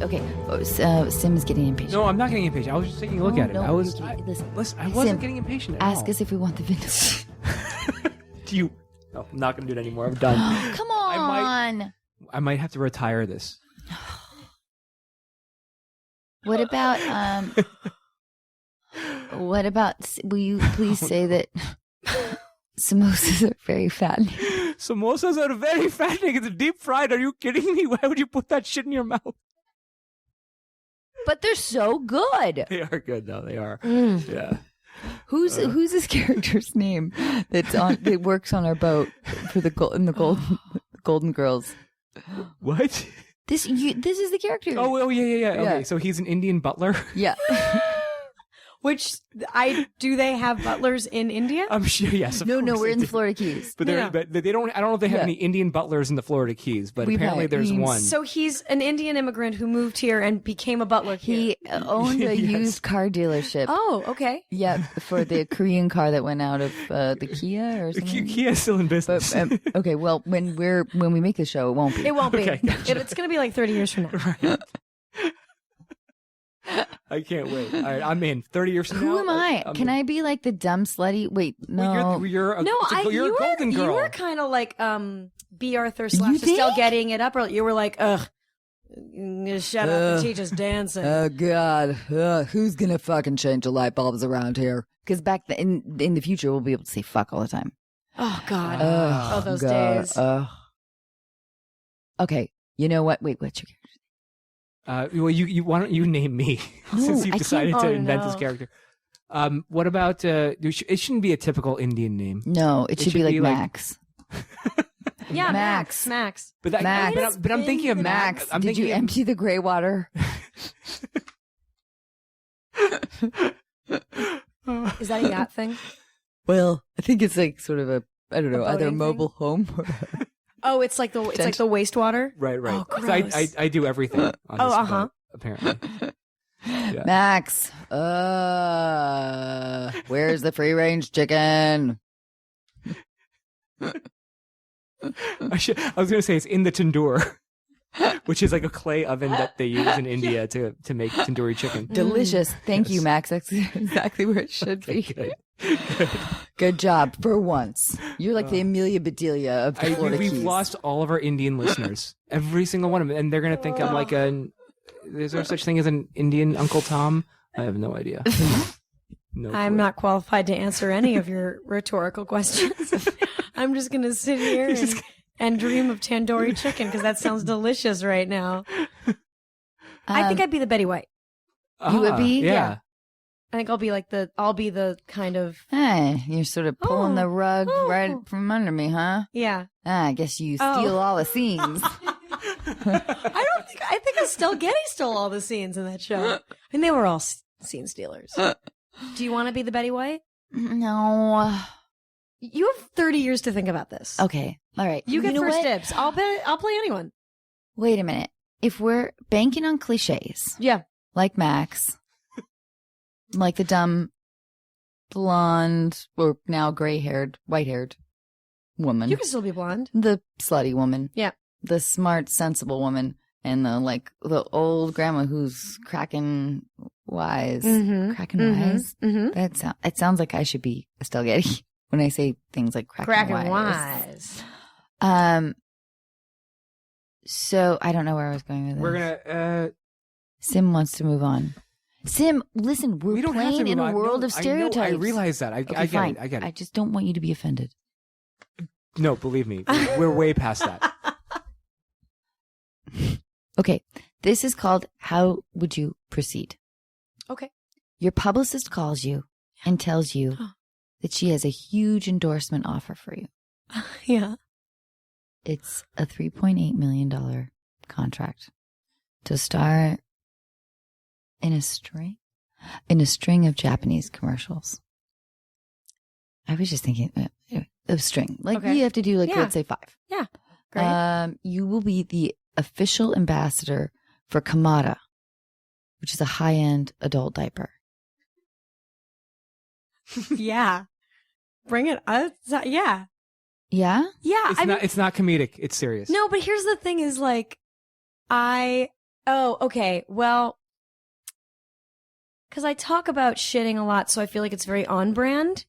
Okay. Sim is getting impatient. No, I'm not getting impatient. I was just taking a look at it. No, I was. listen, I wasn't Sim, getting impatient at all. ask us if we want the vintage. Do you? No, I'm not going to do it anymore. I'm done. Come on. I might have to retire this. What about will you please say that samosas are very fattening? Samosas are very fattening. It's deep fried. Are you kidding me? Why would you put that shit in your mouth? But they're so good. They are good though. They are. Yeah. Who's this character's name that works on our boat for the Golden Girls? What? This is the character. Oh yeah. Okay, so he's an Indian butler. Yeah. Which do they have butlers in India? I'm sure. Yes. Of No, course we're in the do. Florida Keys. But they don't. I don't know if they have any Indian butlers in the Florida Keys, but apparently there's one. So he's an Indian immigrant who moved here and became a butler here. He owned a used car dealership. Oh, okay. Yeah, for the Korean car that went out of the Kia or something. Kia is still in business. But, okay, well, when we make the show, it won't be. It won't be. Okay, gotcha. It's going to be like 30 years from now. Right. I can't wait. All right, I'm in. 30 years from now. Who am I? Can I be like the dumb slutty? Wait, no. You're a golden girl. You were kind of like B. Arthur / You Estelle think? getting it up. Or you were like, ugh, shut up and teach us dancing. Oh God, who's gonna fucking change the light bulbs around here? Because back in the future, we'll be able to say fuck all the time. Oh God. Oh, those God. days. Okay, you know what? Wait, what's your character? Well, you why don't you name me since you've decided to invent this character? What about it shouldn't be a typical Indian name. No, it should be like Max. Yeah, Max. Max. But I'm thinking of Max. I'm Did thinking you empty the gray water? Is that a yacht thing? Well, I think it's like sort of either a boating mobile home or Oh, it's like the wastewater. Right. Oh, 'Cause gross. I do everything on this boat, apparently. Yeah. Max. Where's the free range chicken? I was going to say it's in the tandoor, which is like a clay oven that they use in India to make tandoori chicken. Delicious. Thank you, Max. That's exactly where it should be. Good. Good job for once. You're like the Amelia Bedelia of the Florida We've Keys. lost all of our Indian listeners, every single one of them, and they're going to think I'm like is there such thing as an Indian Uncle Tom? I have no idea. I'm not qualified to answer any of your rhetorical questions. I'm just going to sit here and dream of tandoori chicken because that sounds delicious right now. I think I'd be the Betty White. You would be? Yeah. I think I'll be the kind of. Hey, you're sort of pulling the rug right from under me, huh? Yeah. I guess you steal all the scenes. I think Estelle Getty stole all the scenes in that show. And they were all scene stealers. Do you want to be the Betty White? No. You have 30 years to think about this. Okay. All right. You get know first what? dibs. I'll play anyone. Wait a minute. If we're banking on cliches, Yeah. like Max, like the dumb, blonde, or now gray-haired, white-haired woman. You can still be blonde. The slutty woman. Yeah. The smart, sensible woman. And the old grandma who's cracking wise. Mm-hmm. Cracking Mm-hmm. wise? Mm-hmm. It sounds like I should be Estelle Getty when I say things like cracking wise. So I don't know where I was going with this. We're gonna. Sim wants to move on. Sim, listen, We we're don't have to playing in move a on. world No, of stereotypes. I realize that. I get fine. it. I get it. I just don't want you to be offended. No, believe me, we're way past that. Okay, this is called How Would You Proceed? Okay. Your publicist calls you and tells you that she has a huge endorsement offer for you. Yeah. It's a $3.8 million contract to star in a string of Japanese commercials. I was just thinking of string. Like Okay. you have to do Yeah. let's say 5. Yeah. Great. You will be the official ambassador for Kamada, which is a high-end adult diaper. Yeah. Bring it. Yeah. Yeah? Yeah. It's not comedic. It's serious. No, but here's the thing is like, I Oh, okay. Well, because I talk about shitting a lot, so I feel like it's very on brand.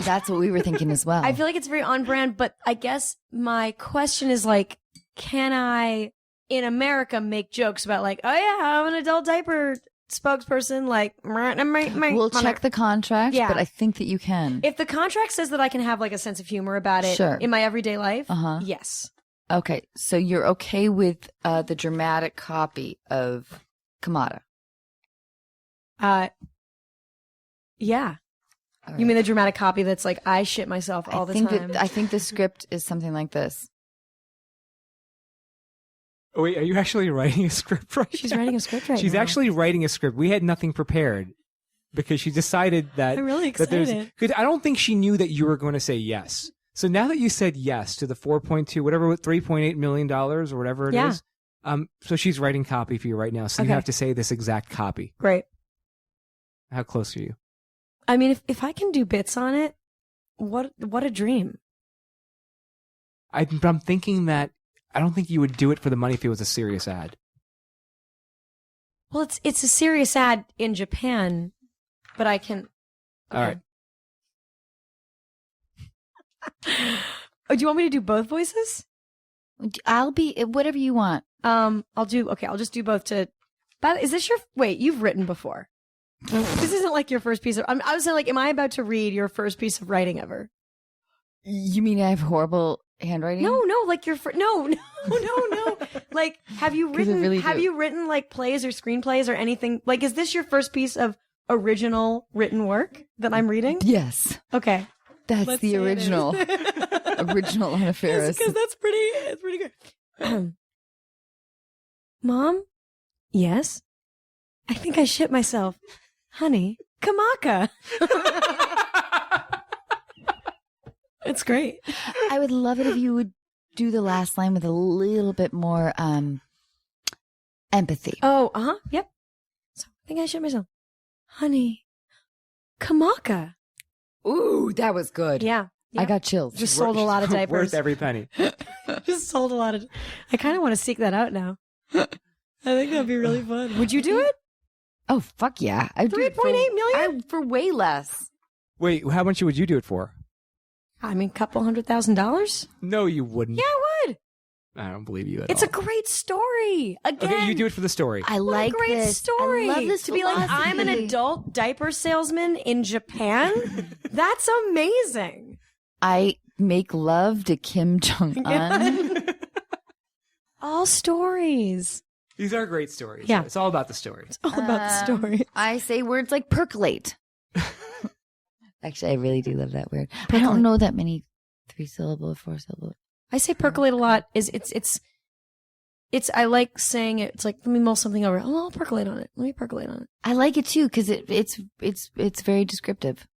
That's what we were thinking as well. I feel like it's very on brand, but I guess my question is like, can I, in America, make jokes about like, oh yeah, I'm an adult diaper spokesperson, like, we'll check the contract, but I think that you can. If the contract says that I can have like a sense of humor about it in my everyday life, yes. Okay, so you're okay with the dramatic copy of Kamada? Yeah. Right. You mean the dramatic copy that's like, I shit myself all the time? I think the script is something like this. Oh, wait, are you actually writing a script right She's now? writing a script right She's now. actually writing a script. We had nothing prepared because she decided that... I'm really excited. Because I don't think she knew that you were going to say yes. So now that you said yes to the 4.2, whatever, $3.8 million or whatever it is, so she's writing copy for you right now. So you have to say this exact copy. Great. How close are you? I mean, if I can do bits on it, what a dream. I'm thinking that I don't think you would do it for the money if it was a serious ad. Well, it's a serious ad in Japan, but I can... Okay. All right. Oh, do you want me to do both voices? I'll be whatever you want. I'll just do both to... Is this your... Wait, you've written before. This isn't like your first piece of... I was saying, like, am I about to read your first piece of writing ever? You mean I have horrible handwriting? No, like your... No. Like, have you written like plays or screenplays or anything? Like, is this your first piece of original written work that I'm reading? Yes. Okay. That's the original. Original Anna Faris. Because it's pretty good. Mom? Yes? I think I shit myself. Honey, Kamaka. It's great. I would love it if you would do the last line with a little bit more empathy. Oh, yep. So I think I shit myself. Honey, Kamaka. Ooh, that was good. Yeah. I got chills. Just sold a lot of diapers. Worth every penny. Just sold a lot of... I kind of want to seek that out now. I think that'd be really fun. Would you do it? Oh, fuck yeah. I'd do it 3.8 million? for way less. Wait, how much would you do it for? I mean, $200,000. No, you wouldn't. Yeah, I would. I don't believe you at all. It's a great story. Again. Okay, you do it for the story. I like great this. story. I love this to be like, I'm an adult diaper salesman in Japan. That's amazing. I make love to Kim Jong-un. All stories. These are great stories. Yeah. It's all about the story. It's all about the story. I say words like percolate. Actually, I really do love that word. Percolate. I don't know that many 3-syllable, 4-syllable. I say percolate a lot. It's I like saying it. It's like, let me mull something over. Oh, I'll percolate on it. Let me percolate on it. I like it too because it's very descriptive.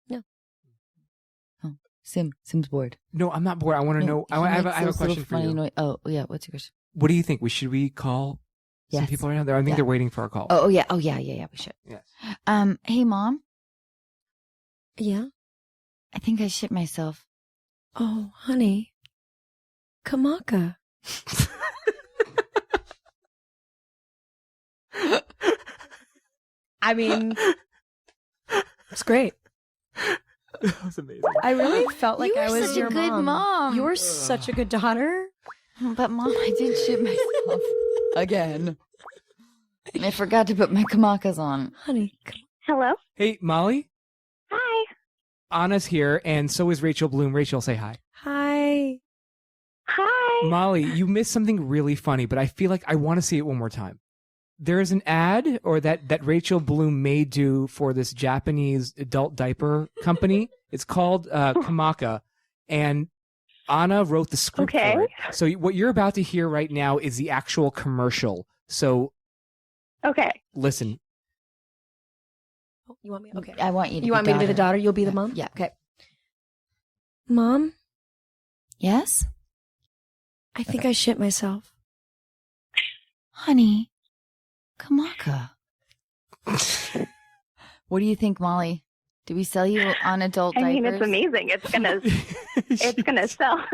Yeah. Oh, Sim's bored. No, I'm not bored. I want to know. I have a question for you. Oh, yeah. What's your question? What do you think? Should we call some people right now? I think they're waiting for our call. Oh, yeah. Oh, yeah. We should. Yes. Hey, Mom. Yeah. I think I shit myself. Oh, honey. Kamaka. I mean, it's great. That was amazing. I really felt like I was such your a good mom. You were such a good daughter. But Mom, I did shit myself again. And I forgot to put my kamakas on. Honey. Hello? Hey, Molly? Hi. Anna's here, and so is Rachel Bloom. Rachel, say hi. Hi. Hi. Molly, you missed something really funny, but I feel like I want to see it one more time. There is an ad or that Rachel Bloom may do for this Japanese adult diaper company. It's called Kamaka, and Anna wrote the script for it. So what you're about to hear right now is the actual commercial. So listen. Oh, you want me? Okay. I want you to You want me to be the daughter? You'll be the mom? Yeah. Okay. Mom? Yes? I think I shit myself. Honey, Kamaka. What do you think, Molly? Do we sell you on adult diapers? I mean, it's amazing. It's gonna sell.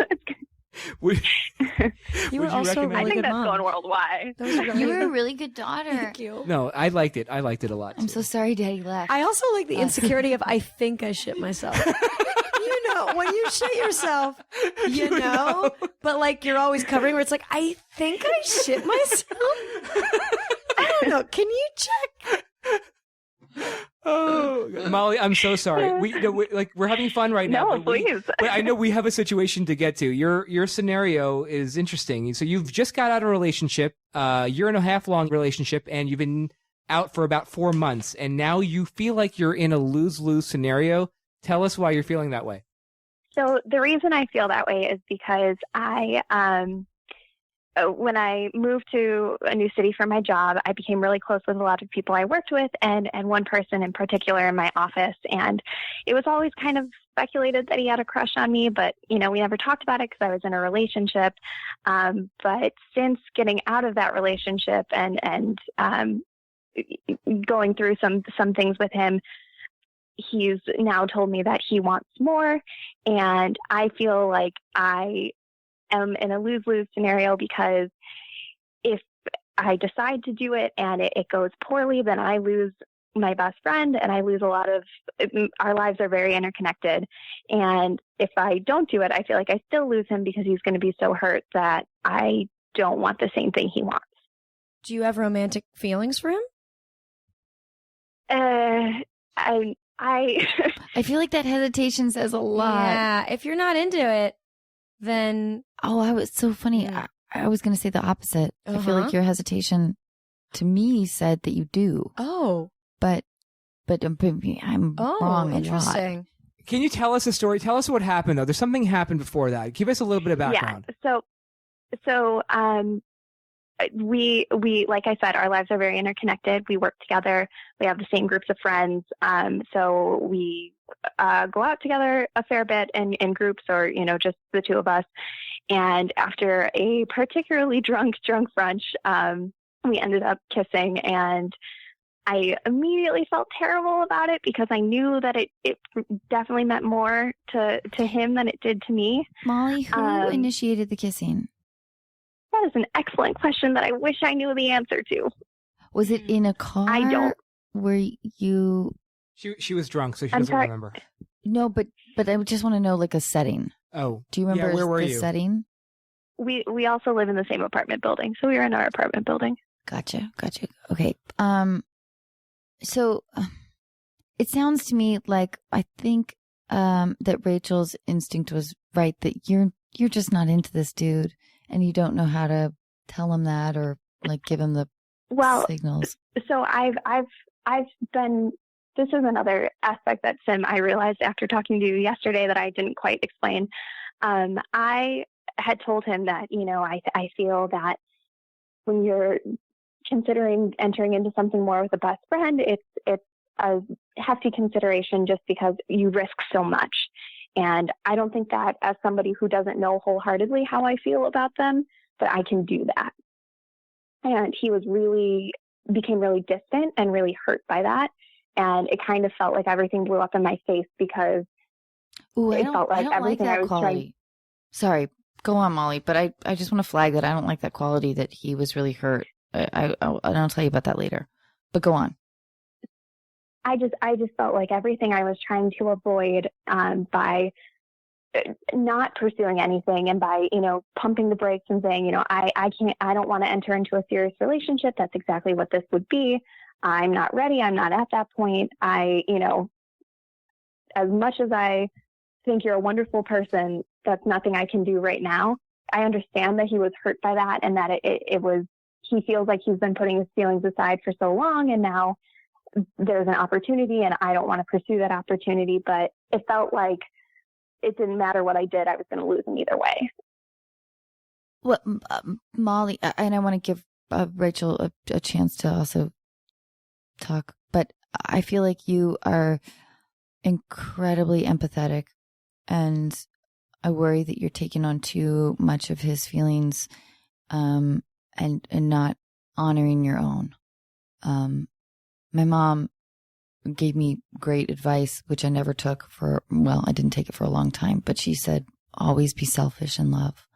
You were also a recommend- really I think good that's mom. going worldwide. That was really You were a good. really good daughter. Thank you. No, I liked it. I liked it a lot. I'm too. so sorry Daddy left. I also like the insecurity of I think I shit myself. You know, when you shit yourself, you know, but like you're always covering where it's like, I think I shit myself. I don't know. Can you check? Oh, Molly, I'm so sorry. We're having fun right now. No, please. But I know we have a situation to get to. Your scenario is interesting. So you've just got out of a relationship, year and a half long relationship, and you've been out for about 4 months, and now you feel like you're in a lose-lose scenario. Tell us why you're feeling that way. So the reason I feel that way is because when I moved to a new city for my job, I became really close with a lot of people I worked with and one person in particular in my office. And it was always kind of speculated that he had a crush on me, but, we never talked about it because I was in a relationship. But since getting out of that relationship and going through some things with him, he's now told me that he wants more. And I feel like I am in a lose-lose scenario because if I decide to do it and it goes poorly, then I lose my best friend and I lose our lives are very interconnected. And if I don't do it, I feel like I still lose him because he's going to be so hurt that I don't want the same thing he wants. Do you have romantic feelings for him? I feel like that hesitation says a lot. Yeah. If you're not into it, then Oh, it's so funny. I was going to say the opposite. I feel like your hesitation to me said that you do. Oh. But I'm wrong a lot. Interesting. Can you tell us a story? Tell us what happened, though. There's something happened before that. Give us a little bit of background. Yeah. So we like I said, our lives are very interconnected. We work together. We have the same groups of friends. So we go out together a fair bit in groups or, just the two of us. And after a particularly drunk brunch, we ended up kissing, and I immediately felt terrible about it because I knew that it definitely meant more to him than it did to me. Molly, who initiated the kissing? That is an excellent question that I wish I knew the answer to. Was it in a car? I don't. Were you? She was drunk, so she I'm doesn't sorry. remember. No, but I just want to know like a setting. Oh, do you remember where were the you? setting? We also live in the same apartment building, so we were in our apartment building. Gotcha. Okay. So it sounds to me like I think that Rachel's instinct was right, that you're just not into this dude, and you don't know how to tell him that or like give him the signals. So I've been. This is another aspect that Sim I realized after talking to you yesterday that I didn't quite explain. I had told him that I feel that when you're considering entering into something more with a best friend, it's a hefty consideration just because you risk so much. And I don't think that as somebody who doesn't know wholeheartedly how I feel about them, that I can do that. And he became really distant and really hurt by that. And it kind of felt like everything blew up in my face because it felt like everything I was trying. Sorry, go on, Molly. But I just want to flag that I don't like that quality, that he was really hurt. I'll tell you about that later. But go on. I just felt like everything I was trying to avoid by not pursuing anything and by, pumping the brakes and saying, I don't want to enter into a serious relationship. That's exactly what this would be. I'm not ready. I'm not at that point. As much as I think you're a wonderful person, that's nothing I can do right now. I understand that he was hurt by that and that he feels like he's been putting his feelings aside for so long, and now there's an opportunity and I don't want to pursue that opportunity, but it felt like it didn't matter what I did. I was going to lose him either way. Well, Molly, and I want to give Rachel a chance to also talk, but I feel like you are incredibly empathetic, and I worry that you're taking on too much of his feelings, and not honoring your own. My mom gave me great advice, which I never took I didn't take it for a long time, but she said, always be selfish in love.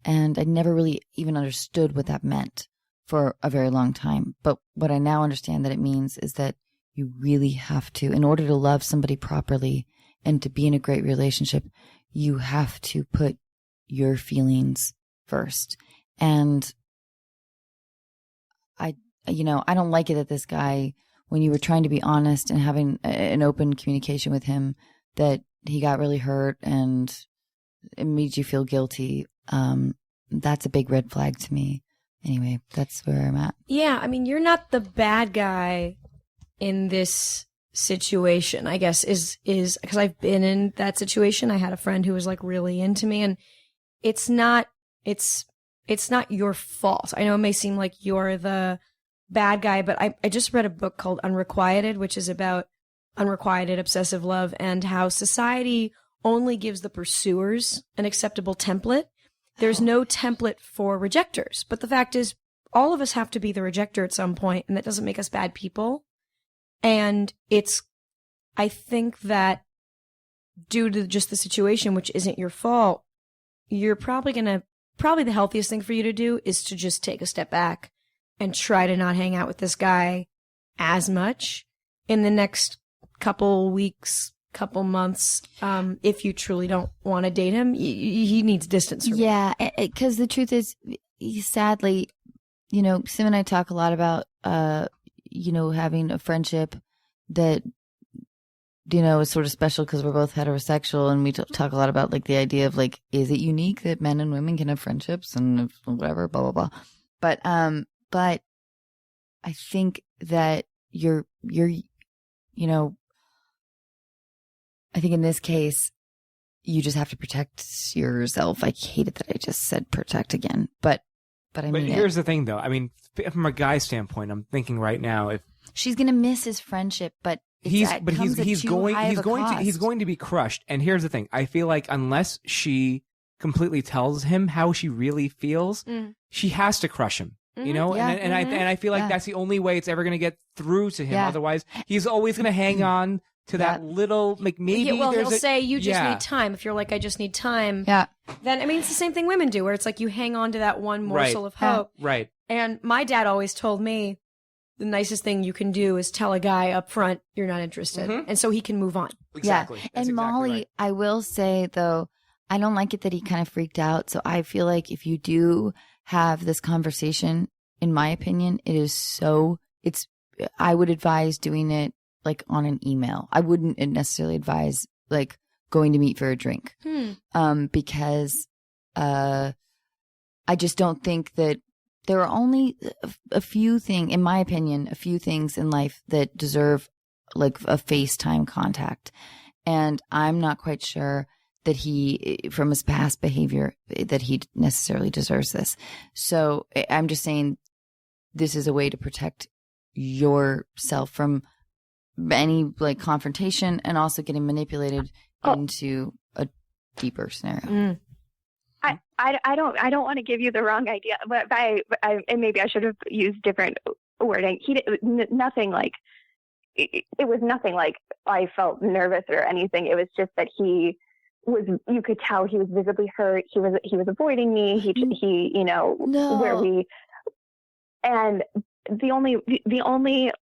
And I never really even understood what that meant for a very long time. But what I now understand that it means is that you really have to, in order to love somebody properly and to be in a great relationship, you have to put your feelings first. And I don't like it that this guy, when you were trying to be honest and having an open communication with him, that he got really hurt and it made you feel guilty. That's a big red flag to me. Anyway, that's where I'm at. Yeah, I mean, you're not the bad guy in this situation, I guess, is because I've been in that situation. I had a friend who was like really into me, and it's not your fault. I know it may seem like you're the bad guy, but I just read a book called Unrequited, which is about unrequited obsessive love and how society only gives the pursuers an acceptable template. There's no template for rejectors. But the fact is, all of us have to be the rejector at some point, and that doesn't make us bad people. And I think that due to just the situation, which isn't your fault, you're probably the healthiest thing for you to do is to just take a step back and try to not hang out with this guy as much in the next couple weeks, couple months. If you truly don't want to date him, he needs distance from you. Yeah, because the truth is, sadly, Sim and I talk a lot about, having a friendship that, is sort of special because we're both heterosexual, and we talk a lot about like the idea of like, is it unique that men and women can have friendships and whatever, blah, blah, blah. But I think that I think in this case, you just have to protect yourself. I hate it that I just said protect again, but I mean, here's the thing though. I mean, from a guy's standpoint, I'm thinking right now, if she's going to miss his friendship, but he's going to be crushed. And here's the thing. I feel like unless she completely tells him how she really feels, she has to crush him. And I feel like that's the only way it's ever going to get through to him. Otherwise, he's always going to hang on to that little, like, maybe he'll say, you just need time. If you're like, I just need time. Yeah. Then, I mean, it's the same thing women do, where it's like you hang on to that one morsel of hope. Right. And my dad always told me the nicest thing you can do is tell a guy up front you're not interested. And so he can move on. Exactly. Yeah. And Molly, right. I will say, though, I don't like it that he kind of freaked out. So I feel like if you do have this conversation, in my opinion, I would advise doing it like on an email. I wouldn't necessarily advise like going to meet for a drink. Because I just don't think that there are only a few things, in my opinion, a few things in life that deserve like a FaceTime contact. And I'm not quite sure that he, from his past behavior, that he necessarily deserves this. So I'm just saying this is a way to protect yourself from any like confrontation and also getting manipulated into a deeper scenario. I don't want to give you the wrong idea, but and maybe I should have used different wording. Nothing like it was nothing like I felt nervous or anything. It was just that you could tell he was visibly hurt. He was avoiding me. And the only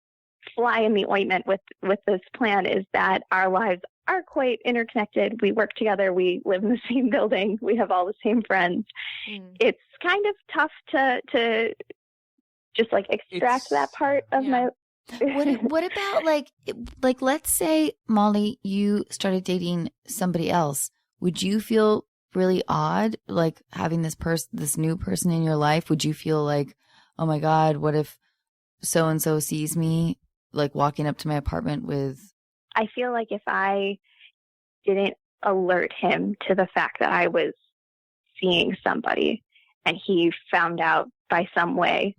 fly in the ointment with this plan is that our lives are quite interconnected. We work together. We live in the same building. We have all the same friends. It's kind of tough to just like extract that part of my. What about like let's say, Molly, you started dating somebody else. Would you feel really odd like having this new person in your life? Would you feel like, oh my God, what if so and so sees me like walking up to my apartment with? I feel like if I didn't alert him to the fact that I was seeing somebody and he found out by some way,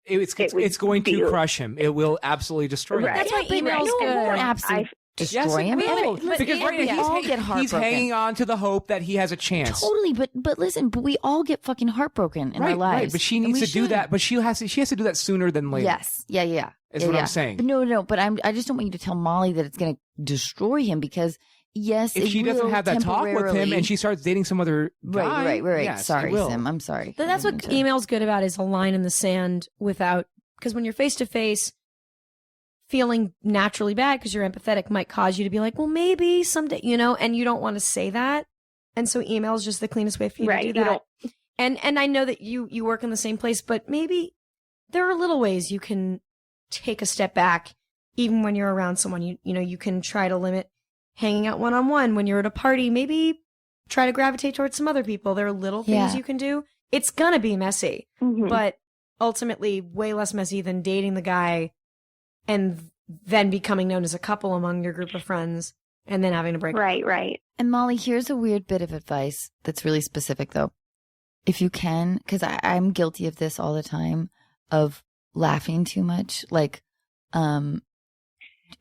it's going to crush him. It will absolutely destroy him. That's why email's good. Absolutely destroy him. Because right now he's hanging on to the hope that he has a chance. Totally, but listen, we all get fucking heartbroken in our lives. Right, but she needs to do that. But she has to do that sooner than later. Yes, yeah. Is what I'm saying. But no. But I just don't want you to tell Molly that it's going to destroy him, because yes, if she doesn't have that talk with him and she starts dating some other guy, right. yes, Sorry, Sim. I'm sorry. That's what email's good about, is a line in the sand without, because when you're face to face, feeling naturally bad because you're empathetic might cause you to be like, well, maybe someday, and you don't want to say that. And so email is just the cleanest way for you to do that. And I know that you work in the same place, but maybe there are little ways you can take a step back, even when you're around someone. You can try to limit hanging out one-on-one when you're at a party. Maybe try to gravitate towards some other people. There are little things you can do. It's gonna be messy, but ultimately way less messy than dating the guy and then becoming known as a couple among your group of friends and then having to break up. Right. And Molly, here's a weird bit of advice that's really specific, though. If you can, because I'm guilty of this all the time, of laughing too much, like out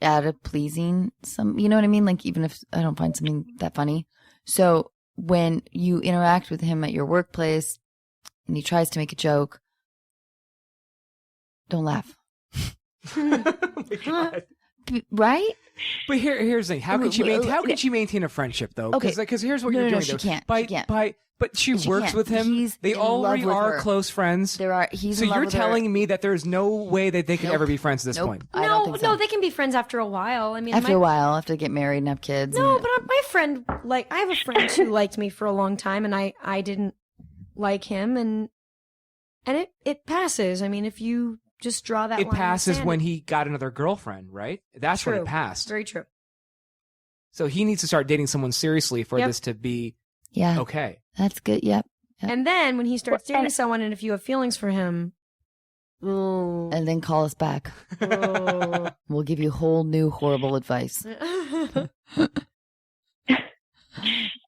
of pleasing some, you know what I mean? Like, even if I don't find something that funny. So when you interact with him at your workplace and he tries to make a joke, don't laugh. Oh my God. Right? But here's the thing. How can she maintain a friendship, though? Because here's what you're doing. She can't. But she works with him. They already are close friends. He's so in love you're with telling me that there's no way that they could ever be friends at this point? I don't think so. No, they can be friends after a while. I mean, after a while, after they get married and have kids. No, but my friend, I have a friend who liked me for a long time, and I didn't like him, and it passes. I mean, if you just draw that line. It passes when he got another girlfriend, right? That's when it passed. Very true. So he needs to start dating someone seriously for this to be okay. That's good. Yep. And then when he starts dating someone, and if you have feelings for him, and then call us back. We'll give you whole new horrible advice.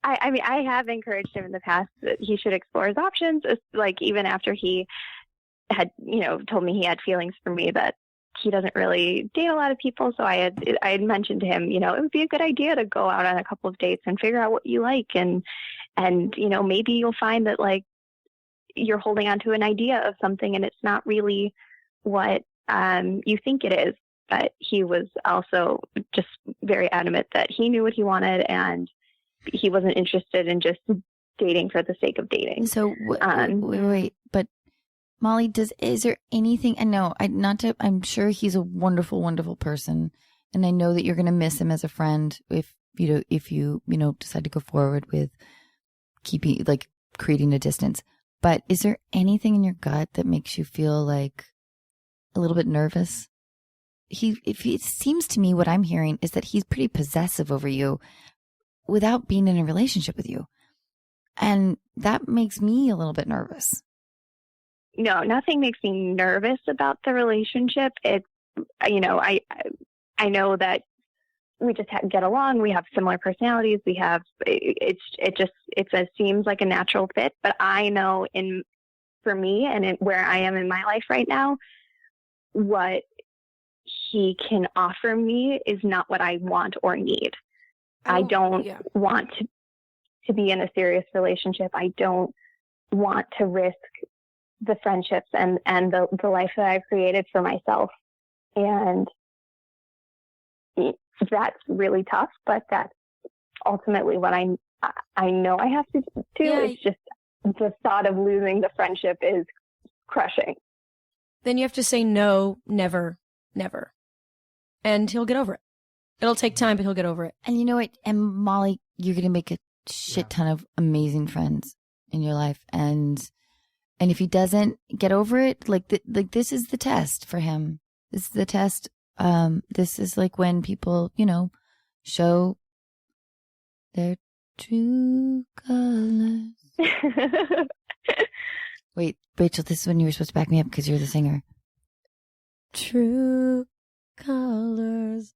I mean, I have encouraged him in the past that he should explore his options. Like, even after he had, told me he had feelings for me, that he doesn't really date a lot of people. So I had mentioned to him, it would be a good idea to go out on a couple of dates and figure out what you like. And maybe you'll find that, like, you're holding on to an idea of something and it's not really what you think it is. But he was also just very adamant that he knew what he wanted and he wasn't interested in just dating for the sake of dating. So wait, but Molly, is there anything? I know, I'm sure he's a wonderful, wonderful person, and I know that you're going to miss him as a friend if you decide to go forward with creating a distance. But is there anything in your gut that makes you feel like a little bit nervous? It seems to me what I'm hearing is that he's pretty possessive over you without being in a relationship with you. And that makes me a little bit nervous. No, nothing makes me nervous about the relationship. It's, I know that we just get along. We have similar personalities. It seems like a natural fit, but I know for me and where I am in my life right now, what he can offer me is not what I want or need. I don't want to be in a serious relationship. I don't want to risk the friendships and the life that I've created for myself. And that's really tough, but that's ultimately what I know I have to do. Yeah. It's just the thought of losing the friendship is crushing. Then you have to say no, never, never. And he'll get over it. It'll take time, but he'll get over it. And you know what? And Molly, you're going to make a shit ton of amazing friends in your life. And if he doesn't get over it, like this is the test for him. This is the test. This is like when people, show their true colors. Wait, Rachel, this is when you were supposed to back me up because you're the singer. True colors.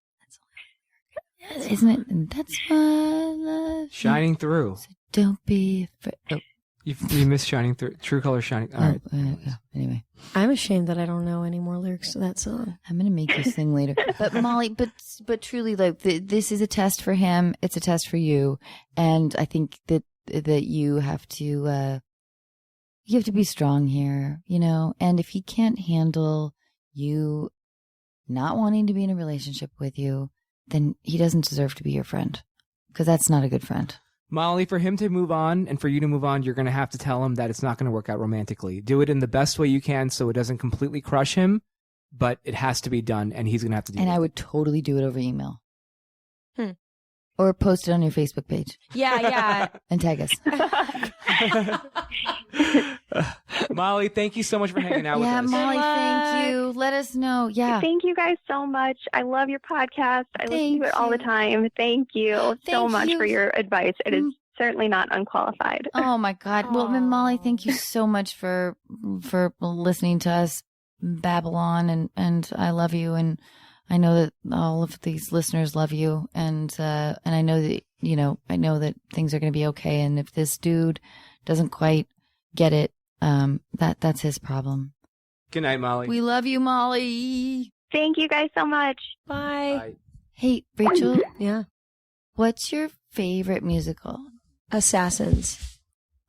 Isn't it? And that's why I love Shining Through. So don't be afraid. Oh. You missed Shining Through. True Color Shining. All right. Anyway. I'm ashamed that I don't know any more lyrics to that song. I'm going to make you sing later. But Molly, but truly, like, this is a test for him. It's a test for you. And I think that you have to be strong here, and if he can't handle you not wanting to be in a relationship with you, then he doesn't deserve to be your friend. because that's not a good friend. Molly, for him to move on and for you to move on, you're going to have to tell him that it's not going to work out romantically. Do it in the best way you can so it doesn't completely crush him, but it has to be done, and he's going to have to do it. And I would totally do it over email. Or post it on your Facebook page. Yeah. And tag us. Molly, thank you so much for hanging out with us. Yeah, Molly, thank you. Let us know. Yeah. Thank you guys so much. I love your podcast. I listen to it all the time. Thank you so much for your advice. It is certainly not unqualified. Oh my God. Well, then, Molly, thank you so much for listening to us babble on, and I love you, and I know that all of these listeners love you, and I know that I know that things are going to be okay. And if this dude doesn't quite get it, that's his problem. Good night, Molly. We love you, Molly. Thank you guys so much. Bye. Hey, Rachel. Yeah. What's your favorite musical? Assassins.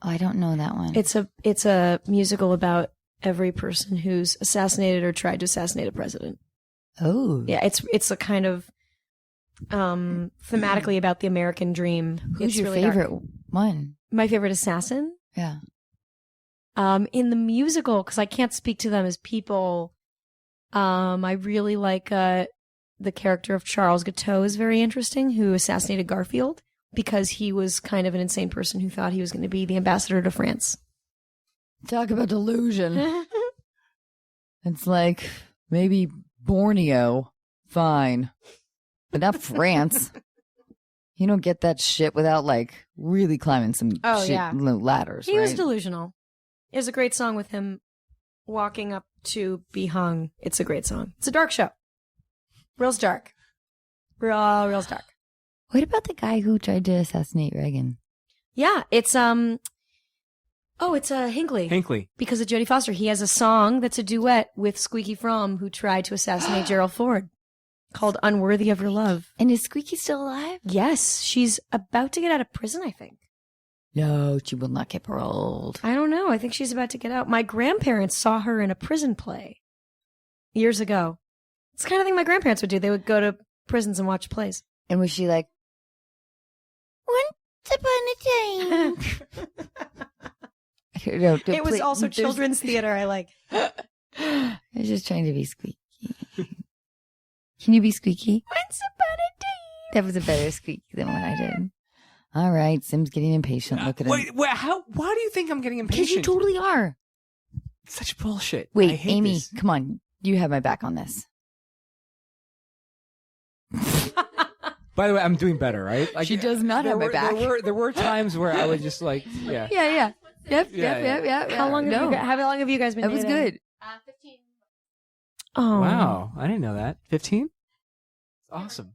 Oh, I don't know that one. It's a musical about every person who's assassinated or tried to assassinate a president. Oh. Yeah, it's a kind of thematically about the American dream. Who's your favorite one? My favorite assassin? Yeah. In the musical, because I can't speak to them as people, I really like the character of Charles Guiteau is very interesting, who assassinated Garfield because he was kind of an insane person who thought he was going to be the ambassador to France. Talk about delusion. It's like, maybe Borneo, fine, but not France. You don't get that shit without like really climbing some ladders. He was delusional. There's a great song with him walking up to be hung. It's a great song. It's a dark show. Real dark. Real dark. What about the guy who tried to assassinate Reagan? Yeah, it's it's Hinckley. Hinckley. Because of Jodie Foster. He has a song that's a duet with Squeaky Fromm, who tried to assassinate Gerald Ford, called Unworthy of Your Love. And is Squeaky still alive? Yes, she's about to get out of prison, I think. No, she will not get paroled. I don't know. I think she's about to get out. My grandparents saw her in a prison play years ago. It's the kind of thing my grandparents would do. They would go to prisons and watch plays. And was she like, once upon a time? It was also children's theater. I like. I was just trying to be squeaky. Can you be squeaky? Once upon a time. That was a better squeak than what I did. All right, Sim's getting impatient. Look at him. Wait, why do you think I'm getting impatient? Because you totally are. Such bullshit. Wait, Amy, come on. You have my back on this. By the way, I'm doing better, right? Like, she does not have my back. There were times where I would just like, yeah. Yeah. Yep. How long have you guys been dating? That was good. 15. Oh. Wow. I didn't know that. 15? Awesome.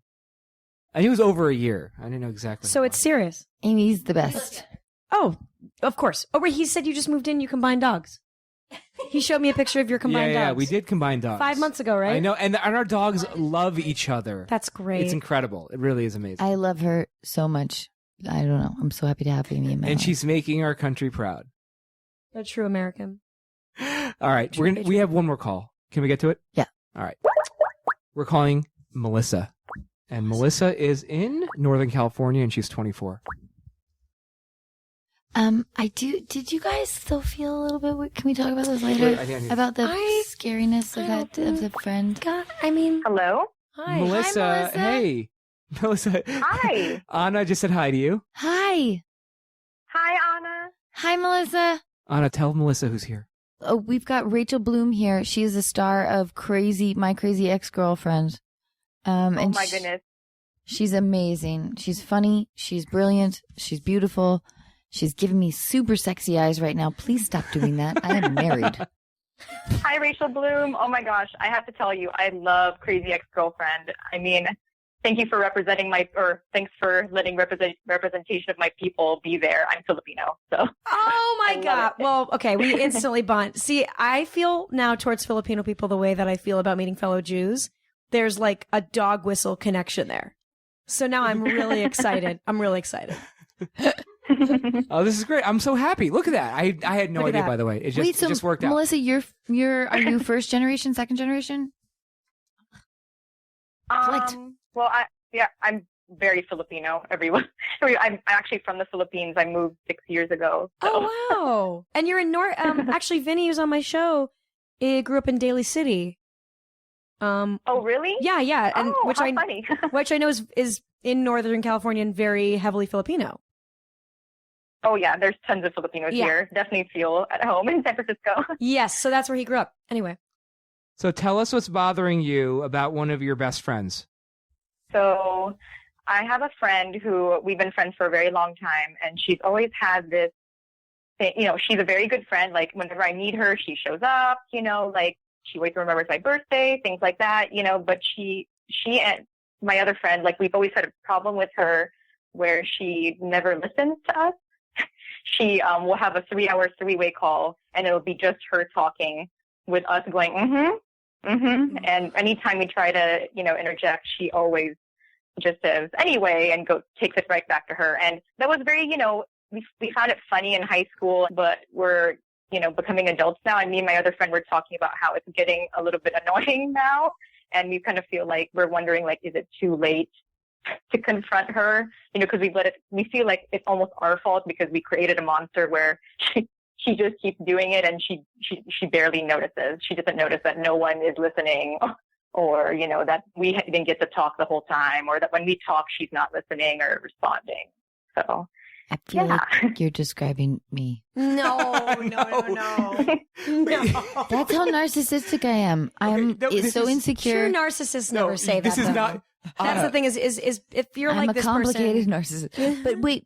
I knew it was over a year. I didn't know exactly. So it's serious. Amy's the best. Oh, of course. Oh, wait, he said you just moved in, you combined dogs. He showed me a picture of your combined dogs. Yeah, we did combine dogs. 5 months ago, right? I know, and our dogs love each other. That's great. It's incredible. It really is amazing. I love her so much. I don't know. I'm so happy to have Amy in my life. she's making our country proud. A true American. All right, we have one more call. Can we get to it? Yeah. All right. We're calling Melissa. And Melissa is in Northern California, and she's 24. Did you guys still feel a little bit weird? Can we talk about this later? About the scariness of the friend? God, I mean... Hello? Hi. Melissa, Hi, Melissa. hey. Melissa. Hi. Anna just said hi to you. Hi. Hi, Anna. Hi, Melissa. Anna, tell Melissa who's here. Oh, we've got Rachel Bloom here. She is the star of My Crazy Ex-Girlfriend. And my goodness. She's amazing. She's funny. She's brilliant. She's beautiful. She's giving me super sexy eyes right now. Please stop doing that. I am married. Hi, Rachel Bloom. Oh my gosh. I have to tell you, I love Crazy Ex-Girlfriend. I mean, thanks for letting representation of my people be there. I'm Filipino, so. Oh my God. Well, okay. We instantly bond. See, I feel now towards Filipino people the way that I feel about meeting fellow Jews. There's like a dog whistle connection there. So now I'm really excited. I'm really excited. Oh, this is great. I'm so happy. Look at that. I had no idea, by the way. It just worked out. Melissa, are you first generation, second generation? Well, I'm very Filipino. I'm actually from the Philippines. I moved 6 years ago. So. Oh, wow. And you're in actually, Vinny, who's on my show, grew up in Daly City. Oh, really? Yeah. And funny. which I know is in Northern California and very heavily Filipino. Oh, yeah. There's tons of Filipinos here. Definitely feel at home in San Francisco. Yes. So that's where he grew up. Anyway. So tell us what's bothering you about one of your best friends. So I have a friend who we've been friends for a very long time, and she's always had this thing, she's a very good friend. Like, whenever I need her, she shows up, like, she always remembers my birthday, things like that, but she and my other friend, like, we've always had a problem with her where she never listens to us. She will have a 3-hour three-way call, and it'll be just her talking with us going, And anytime we try to, interject, she always just says, anyway, and takes it right back to her. And that was very, we found it funny in high school, but we're, becoming adults now. And me and my other friend were talking about how it's getting a little bit annoying now. And we kind of feel like we're wondering, like, is it too late to confront her? Because we feel like it's almost our fault because we created a monster where she just keeps doing it, and she barely notices. She doesn't notice that no one is listening, or, that we didn't get to talk the whole time, or that when we talk, she's not listening or responding. So I feel like you're describing me. No. That's how narcissistic I am. I'm so insecure. True narcissists never say that. This is not. That's the thing is if you're I'm like a this complicated narcissist.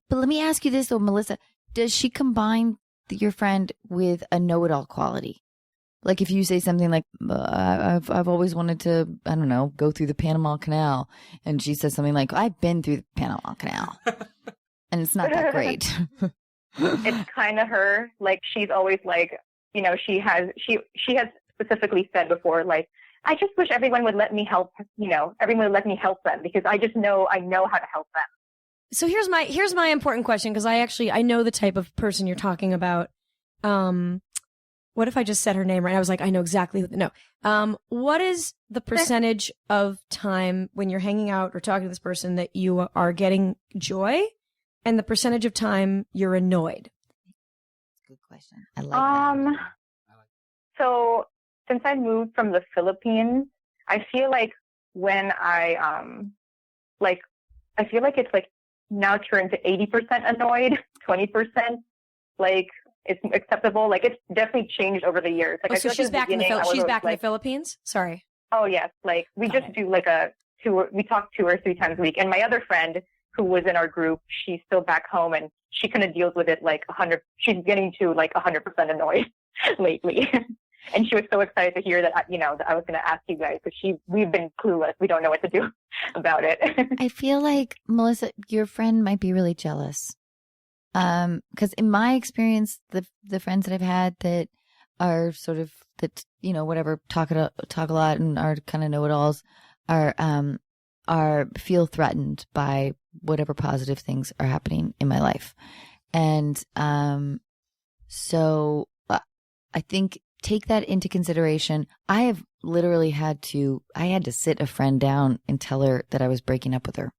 But let me ask you this though, Melissa. Does she combine your friend with a know-it-all quality? Like, if you say something like, I've always wanted to, I don't know, go through the Panama Canal, and she says something like, I've been through the Panama Canal, and it's not that great. It's kind of her. Like, she's always like, she has specifically said before, like, I just wish everyone would let me help, everyone would let me help them, because I know how to help them. So here's my important question, because I know the type of person you're talking about. What if I just said her name right? I was like, I know exactly no. What is the percentage of time when you're hanging out or talking to this person that you are getting joy, and the percentage of time you're annoyed? Good question. I like that. So since I moved from the Philippines, I feel like when I feel like it's like now turned to 80% annoyed, 20% like it's acceptable. Like, it's definitely changed over the years. Like, so she's back in the Philippines? Sorry. Oh, yes. Like, we just do like a 2, we talk 2 or 3 times a week. And my other friend who was in our group, she's still back home, and she kind of deals with it like 100. She's getting to like 100% annoyed lately. And she was so excited to hear that, that I was going to ask you guys, because we've been clueless. We don't know what to do about it. I feel like, Melissa, your friend might be really jealous. Because in my experience, the friends that I've had that are sort of that, whatever, talk a lot and are kind of know-it-alls are feel threatened by whatever positive things are happening in my life. And, so I think take that into consideration. I have literally had to sit a friend down and tell her that I was breaking up with her.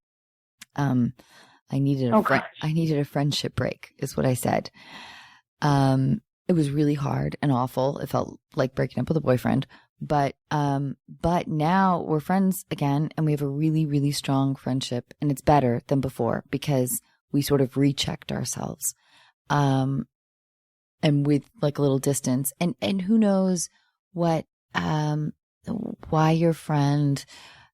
I needed a friendship break, is what I said. It was really hard and awful. It felt like breaking up with a boyfriend, but now we're friends again, and we have a really, really strong friendship, and it's better than before because we sort of rechecked ourselves. And with like a little distance, and who knows why your friend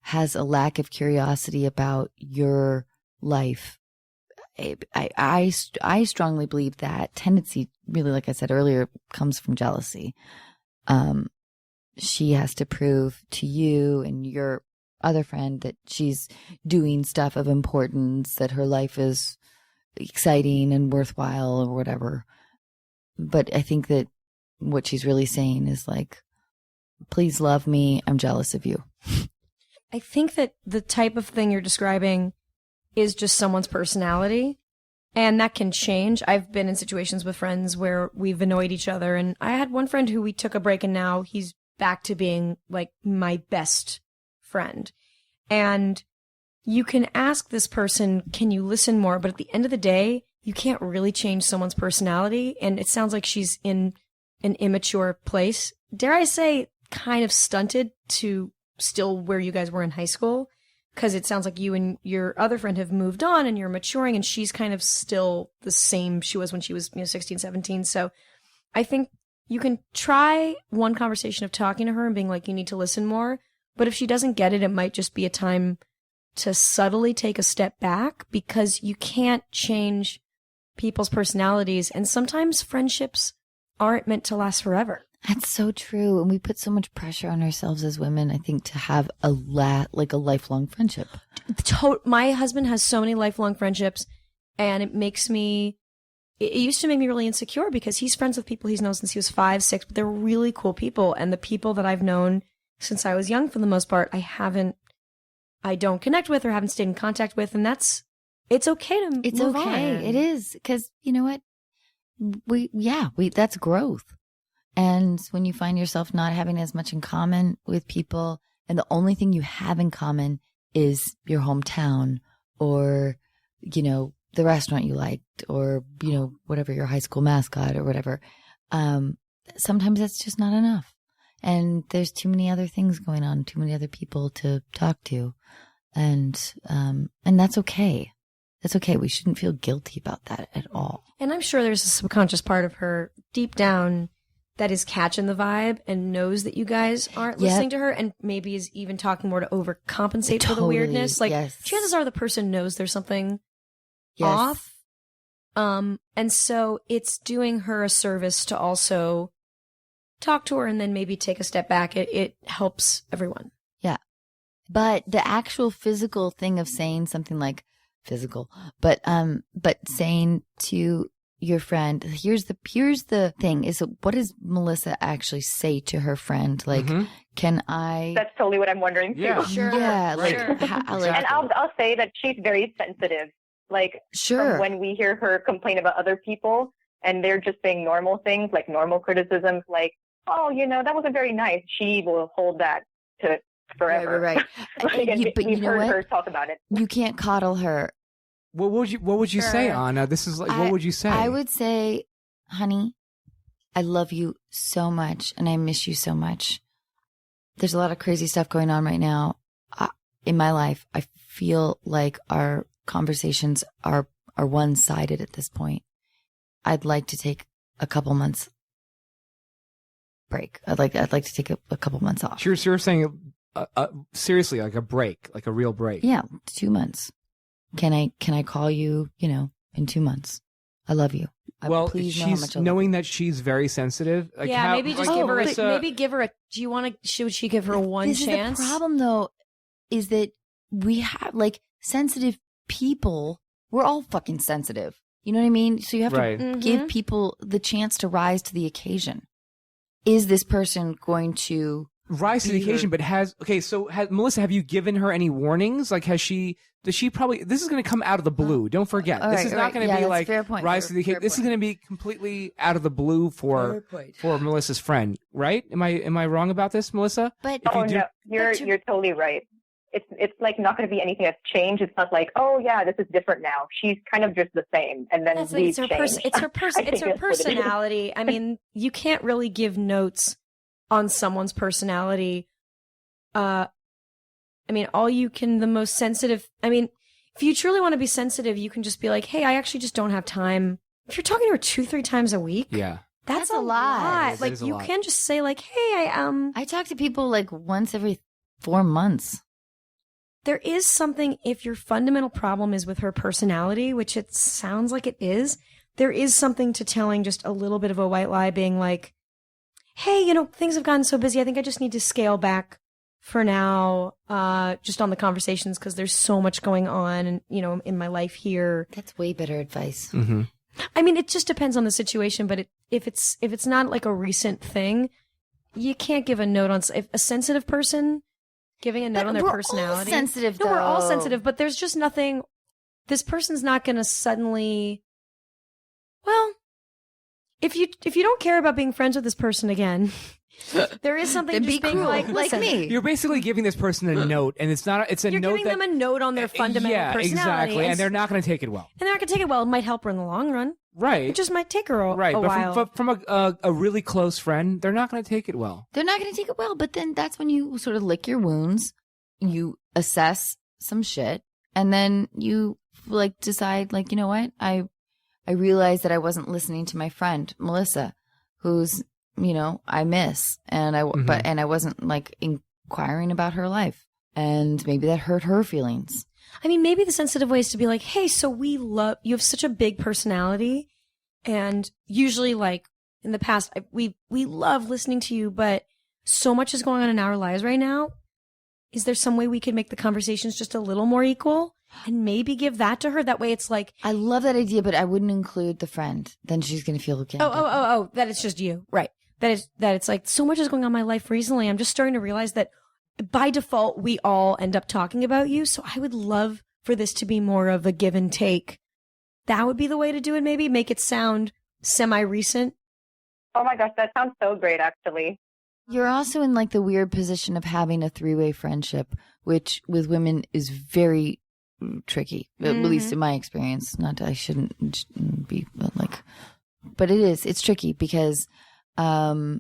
has a lack of curiosity about your life. I strongly believe that tendency, really, like I said earlier, comes from jealousy. She has to prove to you and your other friend that she's doing stuff of importance, that her life is exciting and worthwhile or whatever. But I think that what she's really saying is like, please love me. I'm jealous of you. I think that the type of thing you're describing is just someone's personality, and that can change. I've been in situations with friends where we've annoyed each other, and I had one friend who we took a break, and now he's back to being like my best friend. And you can ask this person, can you listen more? But at the end of the day, you can't really change someone's personality. And it sounds like she's in an immature place. Dare I say, kind of stunted to still where you guys were in high school. Because it sounds like you and your other friend have moved on and you're maturing, and she's kind of still the same she was when she was 16, 17. So I think you can try one conversation of talking to her and being like, you need to listen more. But if she doesn't get it, it might just be a time to subtly take a step back, because you can't change people's personalities. And sometimes friendships aren't meant to last forever. That's so true. And we put so much pressure on ourselves as women, I think, to have a lifelong friendship. My husband has so many lifelong friendships, and it used to make me really insecure because he's friends with people he's known since he was 5, 6, but they're really cool people. And the people that I've known since I was young, for the most part, I don't connect with or haven't stayed in contact with. And it's okay to move on. It is. Because you know what? That's growth. And when you find yourself not having as much in common with people, and the only thing you have in common is your hometown, or, the restaurant you liked, or, whatever, your high school mascot or whatever, sometimes that's just not enough. And there's too many other things going on, too many other people to talk to. And that's okay. That's okay. We shouldn't feel guilty about that at all. And I'm sure there's a subconscious part of her deep down that is catching the vibe and knows that you guys aren't listening to her, and maybe is even talking more to overcompensate for the weirdness. Chances are the person knows there's something off. And so it's doing her a service to also talk to her and then maybe take a step back. It helps everyone. Yeah. But the actual physical thing of saying something like but saying to your friend, here's the thing, is what does Melissa actually say to her friend? Like, can I? That's totally what I'm wondering too. Yeah, sure. Yeah, sure. And I'll say that she's very sensitive. Like, from when we hear her complain about other people and they're just saying normal things, like normal criticisms, like, oh, that wasn't very nice. She will hold that to forever. Right. But we've heard her talk about it. You can't coddle her. What would you say, Anna? This is like, what would you say? I would say, honey, I love you so much and I miss you so much. There's a lot of crazy stuff going on right now in my life. I feel like our conversations are one-sided at this point. I'd like to take a couple months break. I'd like to take a couple months off. You're saying seriously, like a break, like a real break. Yeah, 2 months. Can I call you, in 2 months? I love you. Well, she's knowing that she's very sensitive. Like maybe just give her should she give her one chance? The problem though is that we have sensitive people. We're all fucking sensitive. You know what I mean? So you have to give people the chance to rise to the occasion. Is this person going to rise to the occasion? But Melissa, have you given her any warnings? Like, does she probably, this is going to come out of the blue. Don't forget. This is not going to be like rise to the occasion. This is going to be completely out of the blue for Melissa's friend, right? Am I wrong about this, Melissa? But no, you're totally right. It's like not going to be anything that's changed. It's not like, oh yeah, this is different now. She's kind of just the same, and then it's her personality. I mean, you can't really give notes on someone's personality. The most sensitive. I mean, if you truly want to be sensitive, you can just be like, hey, I actually just don't have time. If you're talking to her 2-3 times a week, that's a lot. Like, you can just say like, hey, I talk to people like once every 4 months. There is something, if your fundamental problem is with her personality, which it sounds like it is, there is something to telling just a little bit of a white lie, being like, hey, things have gotten so busy. I think I just need to scale back for now, just on the conversations, because there's so much going on, and, in my life here. That's way better advice. Mm-hmm. I mean, it just depends on the situation, but if it's not like a recent thing, you can't give a note on if a sensitive person giving a note on their personality. All sensitive, we're all sensitive, but there's just nothing. This person's not going to suddenly. Well, if you don't care about being friends with this person again, there is something just being like me. You're basically giving this person a note, and it's a note You're giving them a note on their fundamental personality. Exactly, and they're not going to take it well. And they're not going to take it well. It might help her in the long run. Right. It just might take her a but while. From a really close friend, they're not going to take it well. They're not going to take it well, but then that's when you sort of lick your wounds, you assess some shit, and then you like decide, like, you know what? I realized that I wasn't listening to my friend Melissa, who's, you know, I miss, and I wasn't like inquiring about her life, and maybe that hurt her feelings. I mean, maybe the sensitive way is to be like, hey, so you have such a big personality, and usually, like, in the past, we love listening to you, but so much is going on in our lives right now. Is there some way we could make the conversations just a little more equal and maybe give that to her? That way it's like... I love that idea, but I wouldn't include the friend. Then she's going to feel okay. Oh, that it's just you. Right. That it's like, so much is going on in my life recently. I'm just starting to realize that by default, we all end up talking about you. So I would love for this to be more of a give and take. That would be the way to do it, maybe. Make it sound semi-recent. Oh my gosh, that sounds so great, actually. You're also in like the weird position of having a three-way friendship, which with women is very tricky, at least in my experience. Not that I shouldn't be like, but it's tricky because, you know,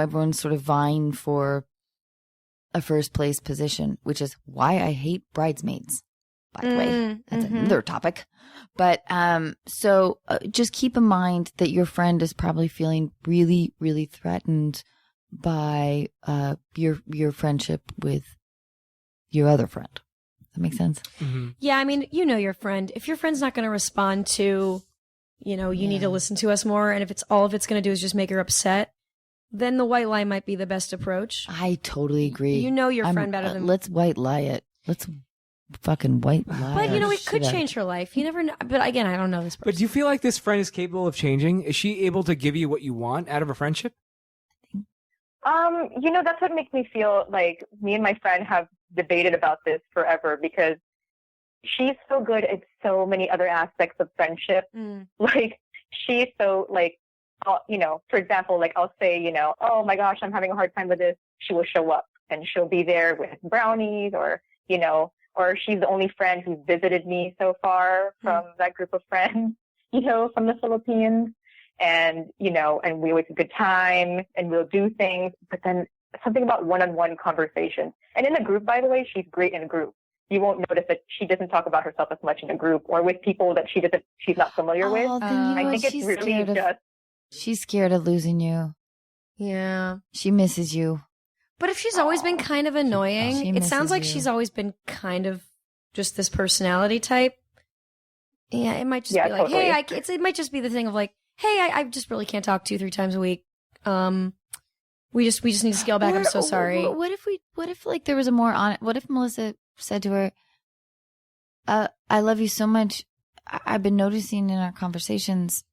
everyone's sort of vying for a first place position, which is why I hate bridesmaids. By the way, that's another topic. But so just keep in mind that your friend is probably feeling really, really threatened by your friendship with your other friend. Does that make sense? Mm-hmm. Yeah, I mean, you know your friend. If your friend's not going to respond to, you know, you need to listen to us more, and if it's all it's going to do is just make her upset, then the white lie might be the best approach. I totally agree. You know your friend better than... Let's white lie it. Let's fucking white lie. But, you know, it could change her life. You never know. But again, I don't know this person. But do you feel like this friend is capable of changing? Is she able to give you what you want out of a friendship? You know, that's what makes me feel like me and my friend have debated about this forever, because she's so good at so many other aspects of friendship. Like, she's so, like, you know, for example, like, I'll say, you know, oh my gosh, I'm having a hard time with this. She will show up and she'll be there with brownies, or, you know, or she's the only friend who's visited me so far from that group of friends, you know, from the Philippines. And, you know, and we always have a good time and we'll do things, but then something about one-on-one conversations. And in a group, by the way, she's great in a group. You won't notice that she doesn't talk about herself as much in a group or with people that she's not familiar with. Then you know I think it's really just... She's scared of losing you. Yeah. She misses you. But if she's always been kind of annoying, it sounds like you. she's always been kind of just this personality type. Yeah, it might just be like, totally. hey, it might just be the thing of like, hey, I just really can't talk 2-3 times a week. We just need to scale back. I'm so sorry. What if like there was a more honest, what if Melissa said to her, I love you so much. I've been noticing in our conversations,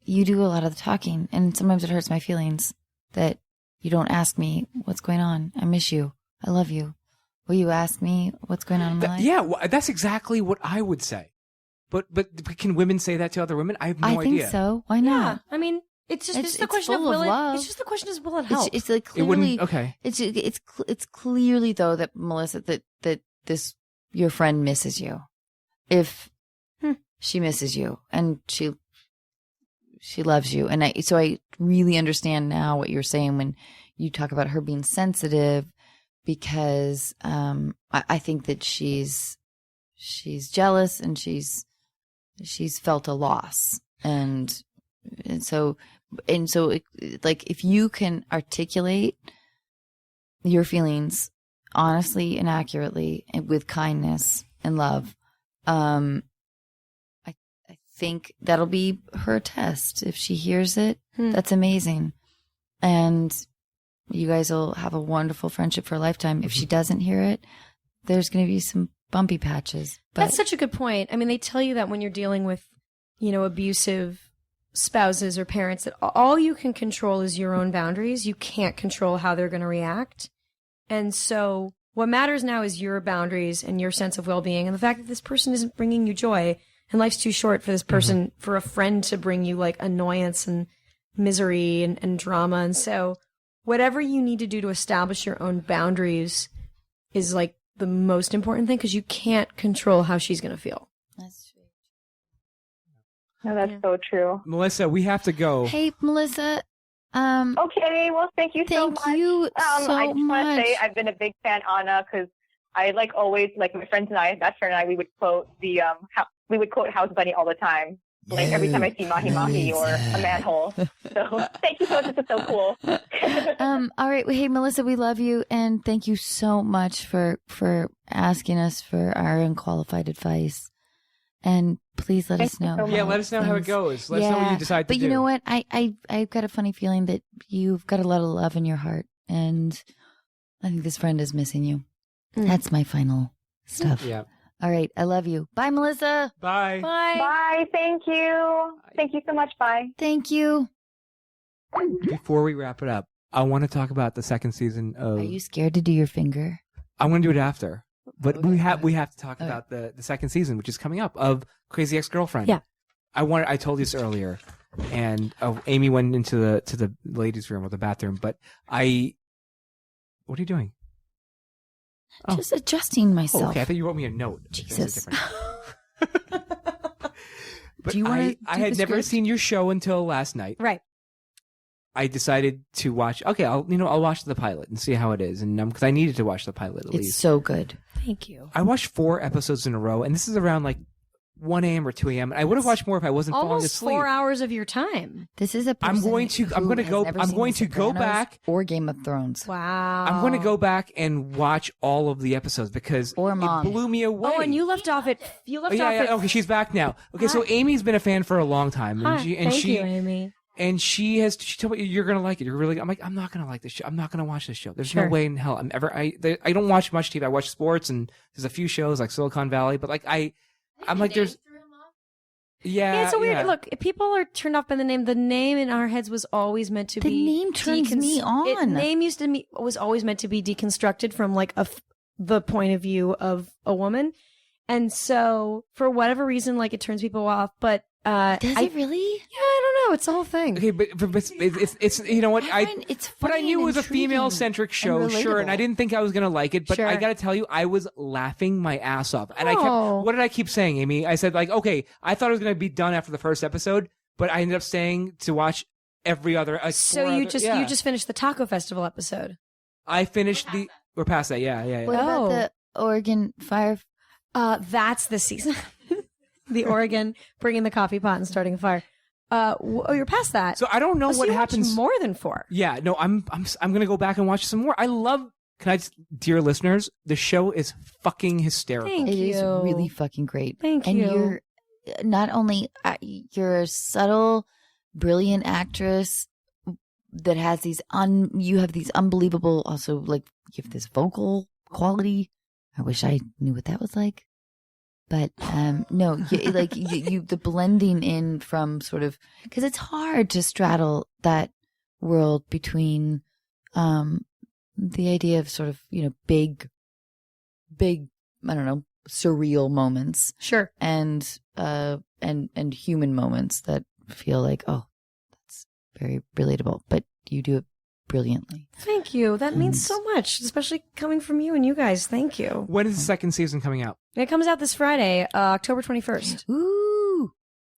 you do a lot of the talking, and sometimes it hurts my feelings that you don't ask me what's going on. I miss you. I love you. Will you ask me what's going on in my life? Yeah, well, that's exactly what I would say. But can women say that to other women? I have no idea. I think so. Why not? Yeah, I mean, it's the question of will it. It's just the question is, will it help? It's like clearly. Okay. It's clearly though that Melissa, that this your friend misses you. If she misses you and she loves you, and so I really understand now what you're saying when you talk about her being sensitive, because I think that she's jealous and she's felt a loss, and so like if you can articulate your feelings honestly and accurately and with kindness and love, I think that'll be her test. If she hears it, that's amazing, and you guys will have a wonderful friendship for a lifetime. If she doesn't hear it, there's going to be some bumpy patches. But that's such a good point. I mean, they tell you that when you're dealing with, you know, abusive spouses or parents, that all you can control is your own boundaries. You can't control how they're going to react. And so what matters now is your boundaries and your sense of well-being, and the fact that this person isn't bringing you joy And life's too short for this person, for a friend to bring you like annoyance and misery and drama. And so whatever you need to do to establish your own boundaries is like the most important thing, because you can't control how she's going to feel. That's true. No, that's so true. Melissa, we have to go. Hey, Melissa. Okay, well, thank you so much. Thank you so I just want to much. say I've been a big fan, Anna, because I like always, like my friends and I, best friend and I, we would quote we would quote House Bunny all the time. Like every time I see Mahi Mahi or a manhole. So thank you so much. This is so cool. All right. Hey, Melissa, we love you. And thank you so much for asking us for our unqualified advice. And please let us know. Yeah, let us know how it goes. Let us know what you decide to do. But you know what? I've got a funny feeling that you've got a lot of love in your heart. And I think this friend is missing you. That's my final stuff. Yeah. All right. I love you. Bye, Melissa. Bye. Bye. Bye. Thank you. Thank you so much. Bye. Thank you. Before we wrap it up, I want to talk about the second season of... Are you scared to do your finger? I'm going to do it after. But Okay. we have to talk about the second season, which is coming up, of Crazy Ex-Girlfriend. Yeah. I told you this earlier, and Amy went into the ladies' room or the bathroom, but what are you doing? Just adjusting myself. Oh, okay, I thought you wrote me a note. Jesus. But Do you wanna do I had the never script? seen your show until last night. Right. I decided to watch. Okay, I'll watch the pilot and see how it is, and because I needed to watch the pilot at It's least. so good. Thank you. I watched 4 episodes in a row, and this is around like 1 a.m. or 2 a.m. I would have watched more if I wasn't falling Almost asleep. 4 hours of your time. This is a I'm person going to who has go never I'm seen going The to go Sopranos back or Game of Thrones. Wow. I'm going to go back and watch all of the episodes because Or Mom. it blew me away. Oh, and you left off at Okay, she's back now. Okay, so Hi. Amy's been a fan for a long time, and Hi. she Thank you, Amy. and she told me you're gonna like it. You're really. I'm like, I'm not gonna like this show. I'm not gonna watch this show. There's Sure. no way in hell I don't watch much TV. I watch sports, and there's a few shows like Silicon Valley, but like I'm like there's. Yeah, it's so weird. Look, if people are turned off by the name. The name in our heads was always meant to The be. name turns me on. Name was always meant to be deconstructed from like the point of view of a woman, and so for whatever reason, like it turns people off. But Does it really? Yeah, I don't know. It's the whole thing. Okay, but it's you know what It's but I funny knew it and was a intriguing female-centric show, and sure, and I relatable. didn't think I was gonna like it. But Sure. I gotta tell you, I was laughing my ass off, and I Oh. kept. What did I keep saying, Amy? I said like, okay, I thought it was gonna be done after the first episode, but I ended up staying to watch every other. Like, So 4 you other- just finished the Taco Festival episode. I finished the. We're past that. Yeah. What about the Oregon Fire? That's the season. The Oregon bringing the coffee pot and starting a fire. You're past that. So I don't know So what you watched happens. more than 4. Yeah, no, I'm gonna go back and watch some more. I love. Can I, dear listeners, the show is fucking hysterical. Thank It you. is really fucking great. Thank and you. you're not only you're a subtle, brilliant actress that has you have these unbelievable, also like you have this vocal quality. I wish I knew what that was like. But no, the blending in from sort of, because it's hard to straddle that world between the idea of sort of, big, I don't know, surreal moments. Sure. And human moments that feel like, oh, that's very relatable. But you do it brilliantly. Thank you. That means so much, especially coming from you and you guys. Thank you. When is the second season coming out? It comes out this Friday, October 21st. Ooh.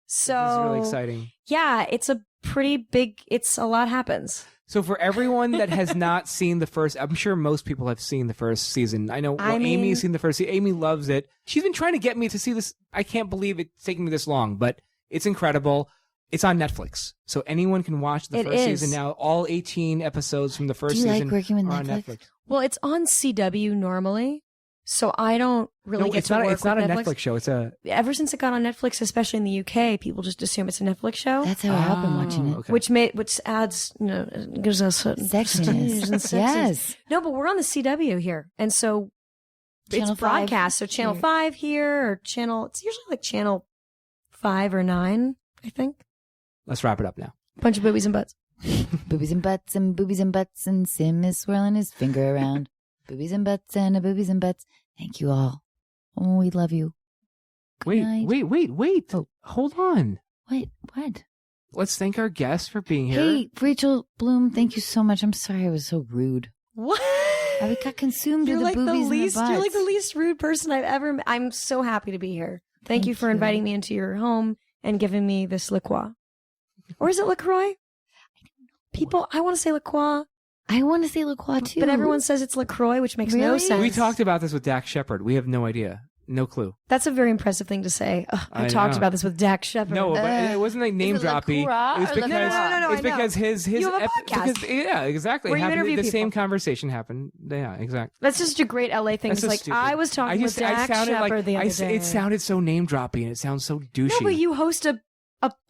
So This is really exciting. Yeah, it's a pretty big. It's a lot happens. So for everyone that has not seen the first, I'm sure most people have seen the first season. I know Amy's seen the first season. Amy loves it. She's been trying to get me to see this. I can't believe it's taking me this long, but it's incredible. It's on Netflix. So anyone can watch the first season now. All 18 episodes from the first Do you season like working with are on Netflix? Netflix. Well, it's on CW normally, so I don't really get it's to not. work It's not with a Netflix. Netflix show. It's a. Ever since it got on Netflix, especially in the UK, people just assume it's a Netflix show. That's how I've been watching it. Okay. Which adds, gives us certain Sexiness. and sexiness. Yes. No, but we're on the CW here, and so Channel it's broadcast. So Channel 5 here, or Channel. It's usually like Channel 5 or 9, I think. Let's wrap it up now. Bunch of boobies and butts. Boobies and butts and boobies and butts, and Sim is swirling his finger around. Boobies and butts and boobies and butts. Thank you all. Oh, we love you. Wait. Oh. Hold on. What? Let's thank our guest for being here. Hey, Rachel Bloom, thank you so much. I'm sorry I was so rude. What? I got consumed You're with the like boobies and the butts. You're like the least rude person I've ever met. I'm so happy to be here. Thank you for inviting me into your home and giving me this LaCroix. Or is it LaCroix? People, I want to say LaCroix. I want to say LaCroix too. But everyone says it's LaCroix, which makes no Really? sense. We talked about this with Dax Shepard. We have no idea. No clue. That's a very impressive thing to say. I I talked know. about this with Dax Shepard. No, but it wasn't like name is it droppy. LaCroix It was or because No, it's I know. because his You have a podcast. because, yeah, exactly. Where It you happened, interview the people. same conversation happened. Yeah, exactly. That's just a great LA thing. That's It's so like, stupid. I was talking with Dax Shepard the other day. It sounded so name droppy and it sounds so douchey. No, but you host a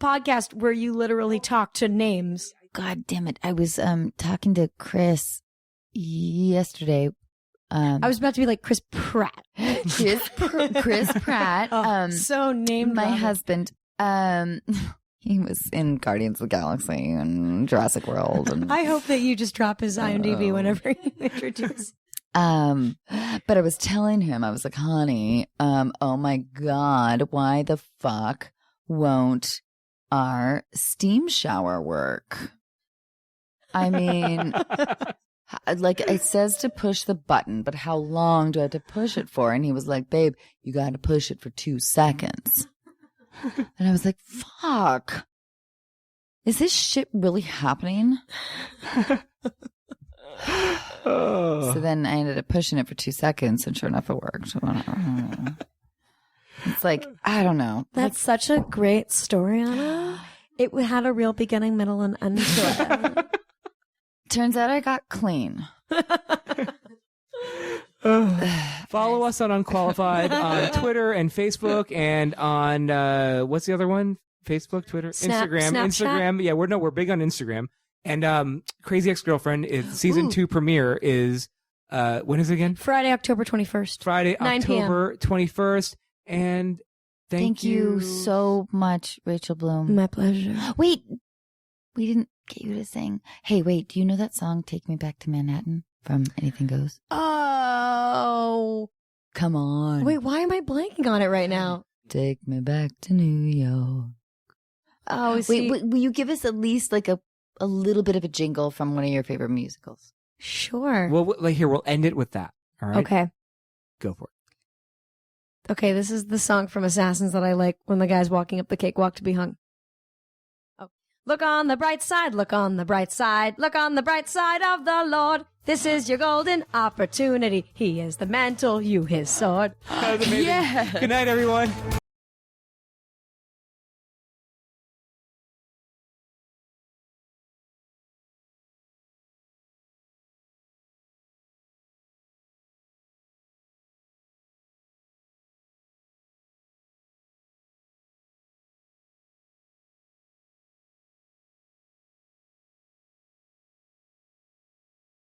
podcast where you literally talk to names. God damn it. I was talking to Chris yesterday. I was about to be like Chris Pratt. Chris Pratt. So named my husband. He was in Guardians of the Galaxy and Jurassic World. And, I hope that you just drop his IMDb whenever you introduce. but I was telling him, I was like, honey, oh my God, why the fuck won't our steam shower work? I mean, like it says to push the button, but how long do I have to push it for? And he was like, babe, you got to push it for 2 seconds. And I was like, fuck. Is this shit really happening? So then I ended up pushing it for 2 seconds, and sure enough, it worked. It's like, I don't know. That's such a great story, Anna. It had a real beginning, middle, and end to it. Turns out I got clean. Follow us on Unqualified on Twitter and Facebook and on what's the other one? Facebook, Twitter, Instagram. Snapchat? Yeah, we're big on Instagram. And Crazy Ex-Girlfriend is season 2 premiere is when is it again? Friday, October 21st. Friday, 9 p.m. October 21st. And thank you so much, Rachel Bloom. My pleasure. Wait, we didn't get you to sing. Hey, wait, do you know that song, Take Me Back to Manhattan from Anything Goes? Oh. Come on. Wait, why am I blanking on it right now? Take me back to New York. Oh, see. Wait, will you give us at least like a little bit of a jingle from one of your favorite musicals? Sure. well, we'll end it with that. All right. Okay. Go for it. Okay, this is the song from Assassins that I like when the guy's walking up the cakewalk to be hung. Oh. Look on the bright side, look on the bright side, look on the bright side of the Lord. This is your golden opportunity. He is the mantle, you his sword. That was amazing. Yeah. Good night, everyone.